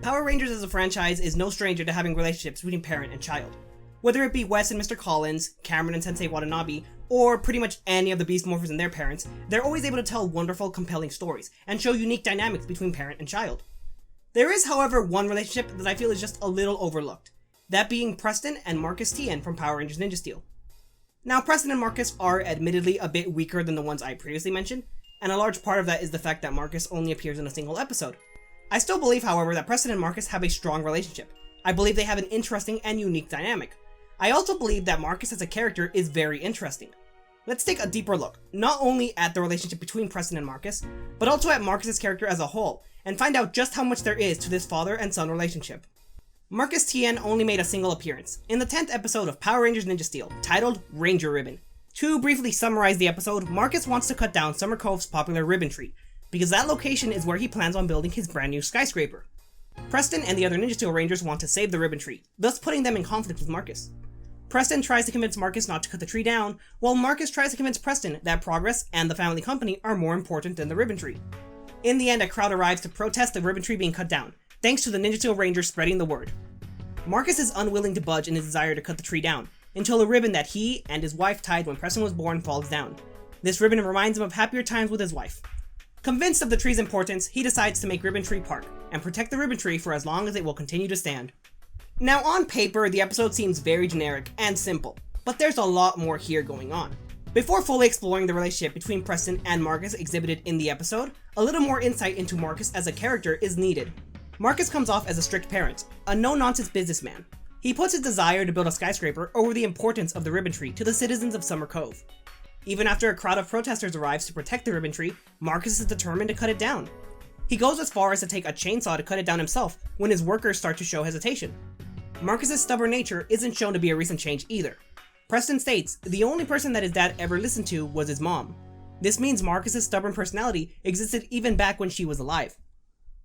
Power Rangers as a franchise is no stranger to having relationships between parent and child. Whether it be Wes and Mr. Collins, Cameron and Sensei Watanabe, or pretty much any of the Beast Morphers and their parents, they're always able to tell wonderful, compelling stories, and show unique dynamics between parent and child. There is, however, one relationship that I feel is just a little overlooked, that being Preston and Marcus Tien from Power Rangers Ninja Steel. Now, Preston and Marcus are admittedly a bit weaker than the ones I previously mentioned, and a large part of that is the fact that Marcus only appears in a single episode. I still believe, however, that Preston and Marcus have a strong relationship. I believe they have an interesting and unique dynamic. I also believe that Marcus as a character is very interesting. Let's take a deeper look, not only at the relationship between Preston and Marcus, but also at Marcus's character as a whole, and find out just how much there is to this father and son relationship. Marcus Tien only made a single appearance, in the 10th episode of Power Rangers Ninja Steel, titled Ranger Ribbon. To briefly summarize the episode, Marcus wants to cut down Summer Cove's popular ribbon tree, because that location is where he plans on building his brand new skyscraper. Preston and the other Ninja Steel Rangers want to save the ribbon tree, thus putting them in conflict with Marcus. Preston tries to convince Marcus not to cut the tree down, while Marcus tries to convince Preston that progress and the family company are more important than the ribbon tree. In the end, a crowd arrives to protest the ribbon tree being cut down, thanks to the Ninja Steel Rangers spreading the word. Marcus is unwilling to budge in his desire to cut the tree down, until a ribbon that he and his wife tied when Preston was born falls down. This ribbon reminds him of happier times with his wife. Convinced of the tree's importance, he decides to make Ribbon Tree Park, and protect the ribbon tree for as long as it will continue to stand. Now on paper, the episode seems very generic and simple, but there's a lot more here going on. Before fully exploring the relationship between Preston and Marcus exhibited in the episode, a little more insight into Marcus as a character is needed. Marcus comes off as a strict parent, a no-nonsense businessman. He puts his desire to build a skyscraper over the importance of the ribbon tree to the citizens of Summer Cove. Even after a crowd of protesters arrives to protect the ribbon tree, Marcus is determined to cut it down. He goes as far as to take a chainsaw to cut it down himself when his workers start to show hesitation. Marcus's stubborn nature isn't shown to be a recent change either. Preston states the only person that his dad ever listened to was his mom. This means Marcus's stubborn personality existed even back when she was alive.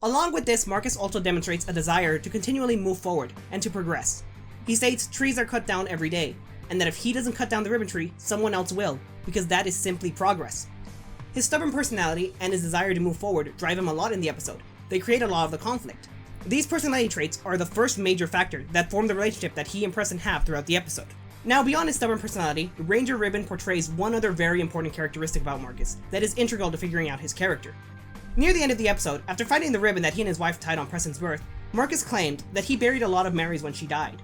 Along with this, Marcus also demonstrates a desire to continually move forward and to progress. He states trees are cut down every day, and that if he doesn't cut down the ribbon tree, someone else will, because that is simply progress. His stubborn personality and his desire to move forward drive him a lot in the episode. They create a lot of the conflict. These personality traits are the first major factor that form the relationship that he and Preston have throughout the episode. Now, beyond his stubborn personality, Ranger Ribbon portrays one other very important characteristic about Marcus that is integral to figuring out his character. Near the end of the episode, after finding the ribbon that he and his wife tied on Preston's birth, Marcus claimed that he buried a lot of memories when she died.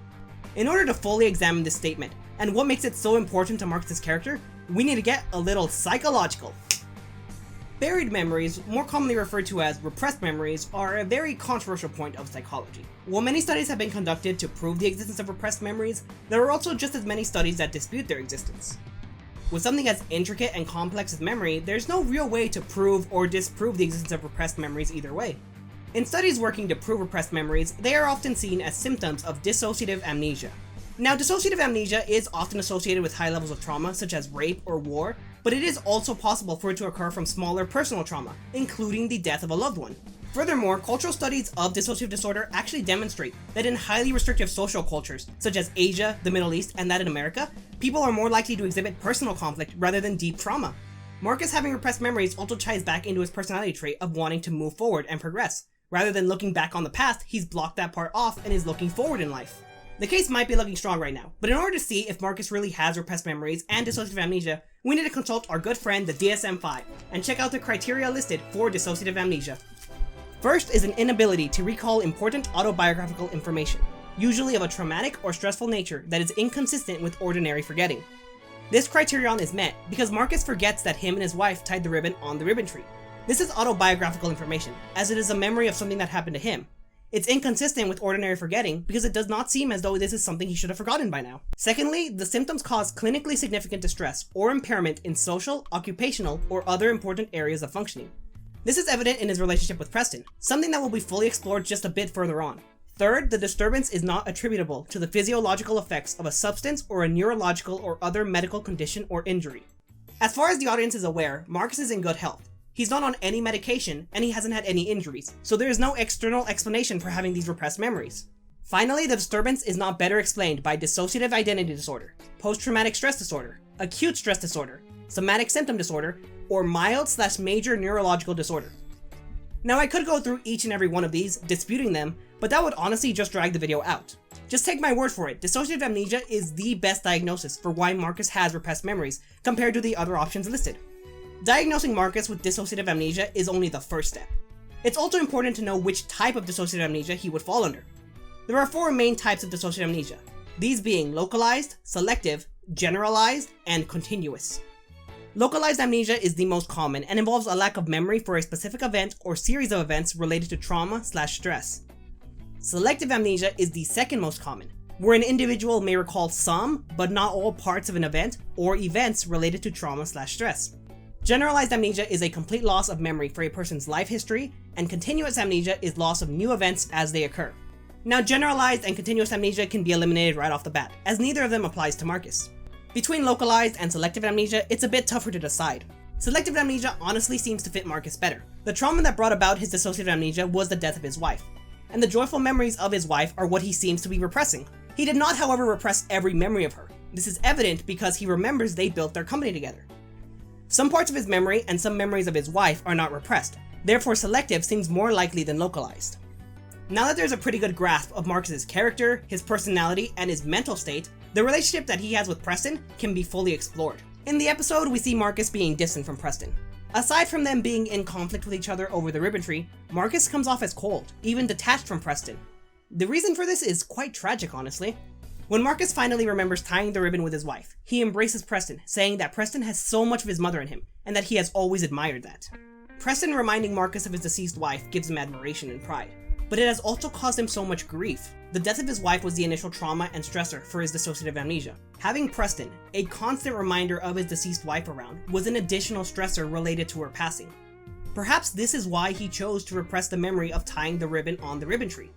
In order to fully examine this statement, and what makes it so important to Marcus's character, we need to get a little psychological. Buried memories, more commonly referred to as repressed memories, are a very controversial point of psychology. While many studies have been conducted to prove the existence of repressed memories, there are also just as many studies that dispute their existence. With something as intricate and complex as memory, there's no real way to prove or disprove the existence of repressed memories either way. In studies working to prove repressed memories, they are often seen as symptoms of dissociative amnesia. Now, dissociative amnesia is often associated with high levels of trauma, such as rape or war, but it is also possible for it to occur from smaller personal trauma, including the death of a loved one. Furthermore, cultural studies of dissociative disorder actually demonstrate that in highly restrictive social cultures, such as Asia, the Middle East, and Latin America, people are more likely to exhibit personal conflict rather than deep trauma. Marcus having repressed memories also ties back into his personality trait of wanting to move forward and progress. Rather than looking back on the past, he's blocked that part off and is looking forward in life. The case might be looking strong right now, but in order to see if Marcus really has repressed memories and dissociative amnesia, we need to consult our good friend the DSM-5 and check out the criteria listed for dissociative amnesia. First is an inability to recall important autobiographical information, usually of a traumatic or stressful nature that is inconsistent with ordinary forgetting. This criterion is met because Marcus forgets that him and his wife tied the ribbon on the ribbon tree. This is autobiographical information, as it is a memory of something that happened to him. It's inconsistent with ordinary forgetting because it does not seem as though this is something he should have forgotten by now. Secondly, the symptoms cause clinically significant distress or impairment in social, occupational, or other important areas of functioning. This is evident in his relationship with Preston, something that will be fully explored just a bit further on. Third, the disturbance is not attributable to the physiological effects of a substance or a neurological or other medical condition or injury. As far as the audience is aware, Marcus is in good health. He's not on any medication, and he hasn't had any injuries, so there is no external explanation for having these repressed memories. Finally, the disturbance is not better explained by dissociative identity disorder, post-traumatic stress disorder, acute stress disorder, somatic symptom disorder, or mild/major neurological disorder. Now I could go through each and every one of these, disputing them, but that would honestly just drag the video out. Just take my word for it, dissociative amnesia is the best diagnosis for why Marcus has repressed memories compared to the other options listed. Diagnosing Marcus with dissociative amnesia is only the first step. It's also important to know which type of dissociative amnesia he would fall under. There are 4 main types of dissociative amnesia, these being localized, selective, generalized, and continuous. Localized amnesia is the most common and involves a lack of memory for a specific event or series of events related to trauma/stress. Selective amnesia is the second most common, where an individual may recall some, but not all parts of an event or events related to trauma/stress. Generalized amnesia is a complete loss of memory for a person's life history, and continuous amnesia is loss of new events as they occur. Now, generalized and continuous amnesia can be eliminated right off the bat, as neither of them applies to Marcus. Between localized and selective amnesia, it's a bit tougher to decide. Selective amnesia honestly seems to fit Marcus better. The trauma that brought about his dissociative amnesia was the death of his wife, and the joyful memories of his wife are what he seems to be repressing. He did not, however, repress every memory of her. This is evident because he remembers they built their company together. Some parts of his memory and some memories of his wife are not repressed, therefore selective seems more likely than localized. Now that there's a pretty good grasp of Marcus's character, his personality, and his mental state, the relationship that he has with Preston can be fully explored. In the episode, we see Marcus being distant from Preston. Aside from them being in conflict with each other over the ribbon tree, Marcus comes off as cold, even detached from Preston. The reason for this is quite tragic, honestly. When Marcus finally remembers tying the ribbon with his wife, he embraces Preston, saying that Preston has so much of his mother in him, and that he has always admired that. Preston reminding Marcus of his deceased wife gives him admiration and pride, but it has also caused him so much grief. The death of his wife was the initial trauma and stressor for his dissociative amnesia. Having Preston, a constant reminder of his deceased wife around, was an additional stressor related to her passing. Perhaps this is why he chose to repress the memory of tying the ribbon on the ribbon tree.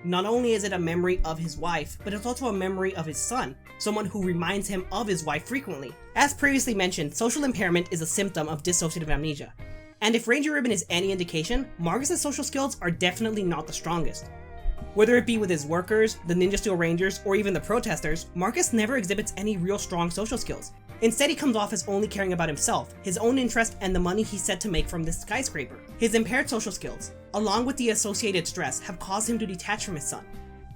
Not only is it a memory of his wife, but it's also a memory of his son, someone who reminds him of his wife frequently. As previously mentioned, social impairment is a symptom of dissociative amnesia. And if Ranger Ribbon is any indication, Marcus's social skills are definitely not the strongest. Whether it be with his workers, the Ninja Steel Rangers, or even the protesters, Marcus never exhibits any real strong social skills. Instead, he comes off as only caring about himself, his own interest, and the money he's set to make from this skyscraper. His impaired social skills, along with the associated stress, have caused him to detach from his son.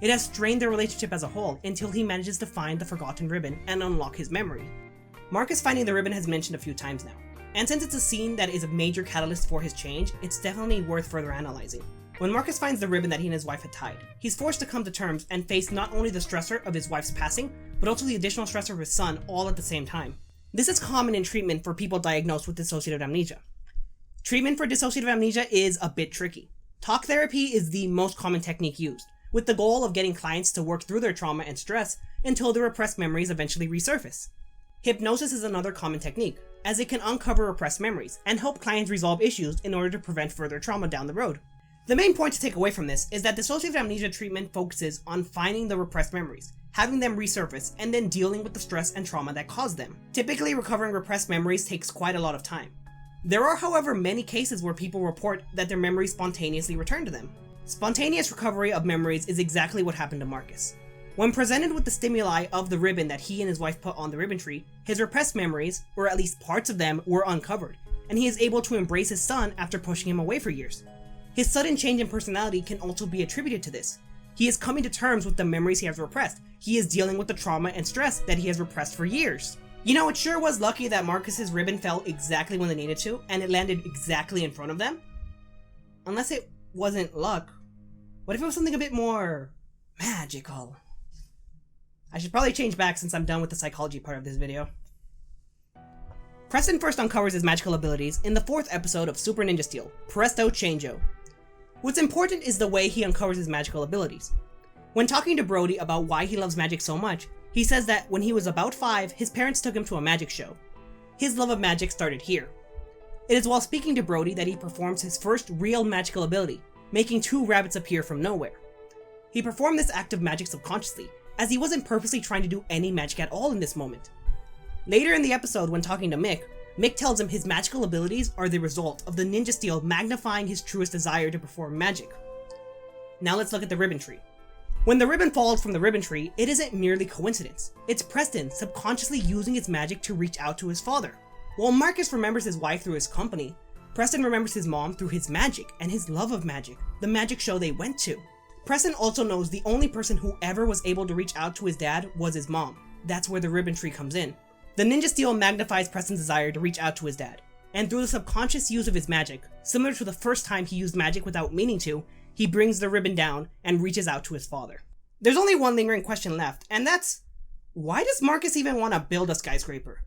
It has strained their relationship as a whole until he manages to find the forgotten ribbon and unlock his memory. Marcus finding the ribbon has been mentioned a few times now, and since it's a scene that is a major catalyst for his change, it's definitely worth further analyzing. When Marcus finds the ribbon that he and his wife had tied, he's forced to come to terms and face not only the stressor of his wife's passing, but also the additional stressor of his son all at the same time. This is common in treatment for people diagnosed with dissociative amnesia. Treatment for dissociative amnesia is a bit tricky. Talk therapy is the most common technique used, with the goal of getting clients to work through their trauma and stress until the repressed memories eventually resurface. Hypnosis is another common technique, as it can uncover repressed memories and help clients resolve issues in order to prevent further trauma down the road. The main point to take away from this is that dissociative amnesia treatment focuses on finding the repressed memories, having them resurface, and then dealing with the stress and trauma that caused them. Typically, recovering repressed memories takes quite a lot of time. There are, however, many cases where people report that their memories spontaneously return to them. Spontaneous recovery of memories is exactly what happened to Marcus. When presented with the stimuli of the ribbon that he and his wife put on the ribbon tree, his repressed memories, or at least parts of them, were uncovered, and he is able to embrace his son after pushing him away for years. His sudden change in personality can also be attributed to this. He is coming to terms with the memories he has repressed. He is dealing with the trauma and stress that he has repressed for years. You know, it sure was lucky that Marcus's ribbon fell exactly when they needed to, and it landed exactly in front of them. Unless it wasn't luck. What if it was something a bit more magical? I should probably change back since I'm done with the psychology part of this video. Preston first uncovers his magical abilities in the 4th episode of Super Ninja Steel, Presto Changeo. What's important is the way he uncovers his magical abilities. When talking to Brody about why he loves magic so much, he says that when he was about 5, his parents took him to a magic show. His love of magic started here. It is while speaking to Brody that he performs his first real magical ability, making 2 rabbits appear from nowhere. He performed this act of magic subconsciously, as he wasn't purposely trying to do any magic at all in this moment. Later in the episode, when talking to Mick, Mick tells him his magical abilities are the result of the Ninja Steel magnifying his truest desire to perform magic. Now let's look at the ribbon tree. When the ribbon falls from the ribbon tree, it isn't merely coincidence. It's Preston subconsciously using his magic to reach out to his father. While Marcus remembers his wife through his company, Preston remembers his mom through his magic and his love of magic, the magic show they went to. Preston also knows the only person who ever was able to reach out to his dad was his mom. That's where the ribbon tree comes in. The ninja steel magnifies Preston's desire to reach out to his dad, and through the subconscious use of his magic, similar to the first time he used magic without meaning to, he brings the ribbon down and reaches out to his father. There's only one lingering question left, and that's, why does Marcus even want to build a skyscraper?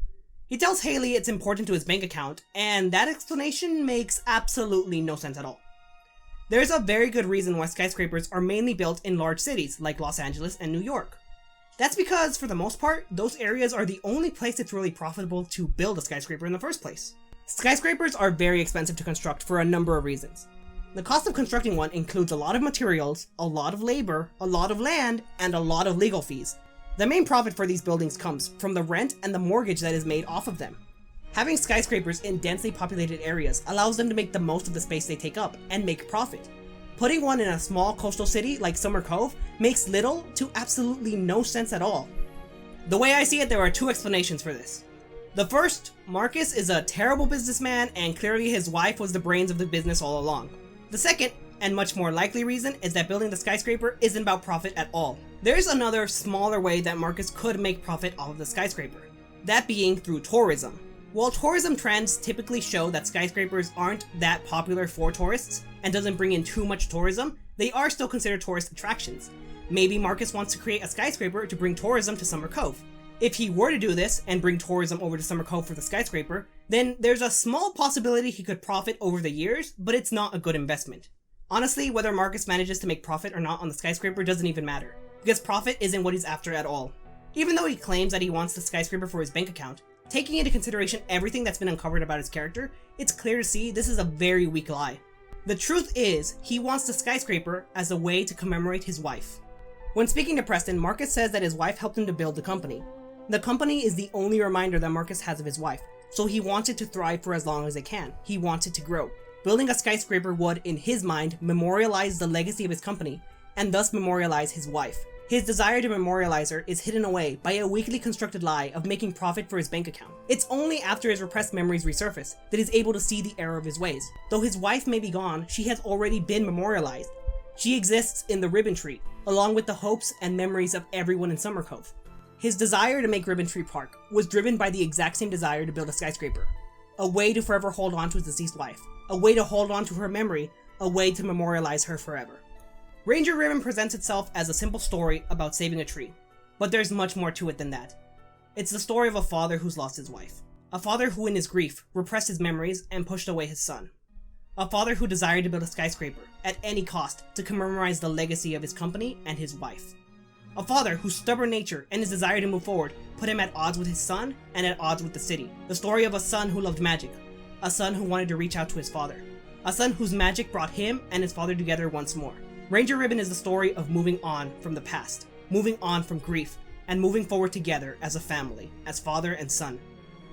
He tells Haley it's important to his bank account, and that explanation makes absolutely no sense at all. There's a very good reason why skyscrapers are mainly built in large cities like Los Angeles and New York. That's because, for the most part, those areas are the only place it's really profitable to build a skyscraper in the first place. Skyscrapers are very expensive to construct for a number of reasons. The cost of constructing one includes a lot of materials, a lot of labor, a lot of land, and a lot of legal fees. The main profit for these buildings comes from the rent and the mortgage that is made off of them. Having skyscrapers in densely populated areas allows them to make the most of the space they take up and make profit. Putting one in a small coastal city like Summer Cove makes little to absolutely no sense at all. The way I see it, there are two explanations for this. The first, Marcus is a terrible businessman and clearly his wife was the brains of the business all along. The second, and much more likely reason, is that building the skyscraper isn't about profit at all. There's another smaller way that Marcus could make profit off of the skyscraper, that being through tourism. While tourism trends typically show that skyscrapers aren't that popular for tourists and doesn't bring in too much tourism, they are still considered tourist attractions. Maybe Marcus wants to create a skyscraper to bring tourism to Summer Cove. If he were to do this and bring tourism over to Summer Cove for the skyscraper, then there's a small possibility he could profit over the years, but it's not a good investment. Honestly, whether Marcus manages to make profit or not on the skyscraper doesn't even matter, because profit isn't what he's after at all. Even though he claims that he wants the skyscraper for his bank account, taking into consideration everything that's been uncovered about his character, it's clear to see this is a very weak lie. The truth is, he wants the skyscraper as a way to commemorate his wife. When speaking to Preston, Marcus says that his wife helped him to build the company. The company is the only reminder that Marcus has of his wife, so he wants it to thrive for as long as it can. He wants it to grow. Building a skyscraper would, in his mind, memorialize the legacy of his company, and thus memorialize his wife. His desire to memorialize her is hidden away by a weakly constructed lie of making profit for his bank account. It's only after his repressed memories resurface that he's able to see the error of his ways. Though his wife may be gone, she has already been memorialized. She exists in the ribbon tree, along with the hopes and memories of everyone in Summer Cove. His desire to make Ribbon Tree Park was driven by the exact same desire to build a skyscraper. A way to forever hold on to his deceased wife. A way to hold on to her memory. A way to memorialize her forever. Ranger Ribbon presents itself as a simple story about saving a tree, but there's much more to it than that. It's the story of a father who's lost his wife. A father who in his grief repressed his memories and pushed away his son. A father who desired to build a skyscraper at any cost to commemorate the legacy of his company and his wife. A father whose stubborn nature and his desire to move forward put him at odds with his son and at odds with the city. The story of a son who loved magic. A son who wanted to reach out to his father. A son whose magic brought him and his father together once more. Ranger Ribbon is the story of moving on from the past, moving on from grief, and moving forward together as a family, as father and son.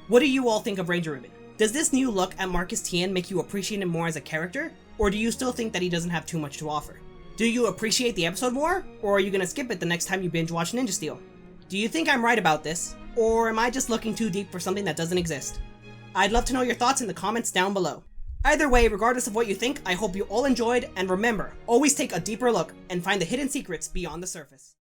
What do you all think of Ranger Ribbon? Does this new look at Marcus Tien make you appreciate him more as a character, or do you still think that he doesn't have too much to offer? Do you appreciate the episode more, or are you gonna skip it the next time you binge watch Ninja Steel? Do you think I'm right about this, or am I just looking too deep for something that doesn't exist? I'd love to know your thoughts in the comments down below. Either way, regardless of what you think, I hope you all enjoyed, and remember, always take a deeper look and find the hidden secrets beyond the surface.